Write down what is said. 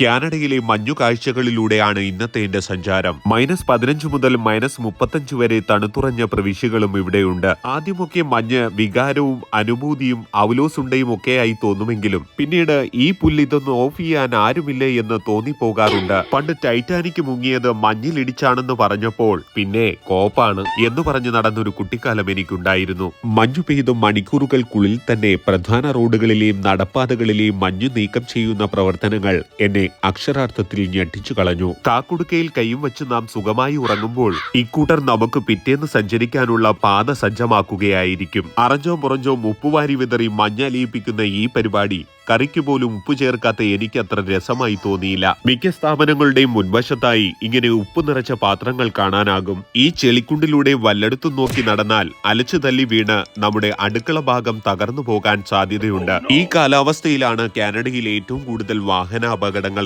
കാനഡയിലെ മഞ്ഞു കാഴ്ചകളിലൂടെയാണ് ഇന്നത്തെ എന്റെ സഞ്ചാരം. -15 മുതൽ -35 വരെ തണുത്തുറഞ്ഞ പ്രവിശ്യകളും ഇവിടെയുണ്ട്. ആദ്യമൊക്കെ മഞ്ഞ് വികാരവും അനുഭൂതിയും അവലോസുണ്ടയും ഒക്കെയായി തോന്നുമെങ്കിലും പിന്നീട് ഈ പുല്ലിതൊന്ന് ഓഫ് ചെയ്യാൻ ആരുമില്ലേ എന്ന് തോന്നിപ്പോകാറുണ്ട്. പണ്ട് ടൈറ്റാനിക് മുങ്ങിയത് മഞ്ഞിലിടിച്ചാണെന്ന് പറഞ്ഞപ്പോൾ പിന്നെ കോപ്പാണ് എന്ന് പറഞ്ഞു നടന്നൊരു കുട്ടിക്കാലം എനിക്കുണ്ടായിരുന്നു. മഞ്ഞു പെയ്ത് മണിക്കൂറുകൾക്കുള്ളിൽ തന്നെ പ്രധാന റോഡുകളിലെയും നടപ്പാതകളിലെയും മഞ്ഞു നീക്കം ചെയ്യുന്ന പ്രവർത്തനങ്ങൾ എന്നെ അക്ഷരാർത്ഥത്തിൽ ഞെട്ടിച്ചു കളഞ്ഞു. കാക്കുടുക്കയിൽ കൈയും വെച്ച് നാം സുഖമായി ഉറങ്ങുമ്പോൾ ഇക്കൂട്ടർ നമുക്ക് പിറ്റേന്ന് സഞ്ചരിക്കാനുള്ള പാത സജ്ജമാക്കുകയായിരിക്കും. അറഞ്ചോ പുറഞ്ചോ ഉപ്പുവാരി വിതറി മഞ്ഞലിയിപ്പിക്കുന്ന ഈ പരിപാടി കറിക്ക് പോലും ഉപ്പ് ചേർക്കാത്ത എനിക്ക് അത്ര രസമായി തോന്നിയില്ല. മിക്ക സ്ഥാപനങ്ങളുടെയും മുൻവശത്തായി ഇങ്ങനെ ഉപ്പ് നിറച്ച പാത്രങ്ങൾ കാണാനാകും. ഈ ചെളിക്കുണ്ടിലൂടെ വല്ലയിടത്തും നോക്കി നടന്നാൽ അലച്ചു തല്ലി വീണ് നമ്മുടെ അടുക്കള ഭാഗം തകർന്നു പോകാൻ സാധ്യതയുണ്ട്. ഈ കാലാവസ്ഥയിലാണ് കാനഡയിൽ ഏറ്റവും കൂടുതൽ വാഹനാപകടങ്ങൾ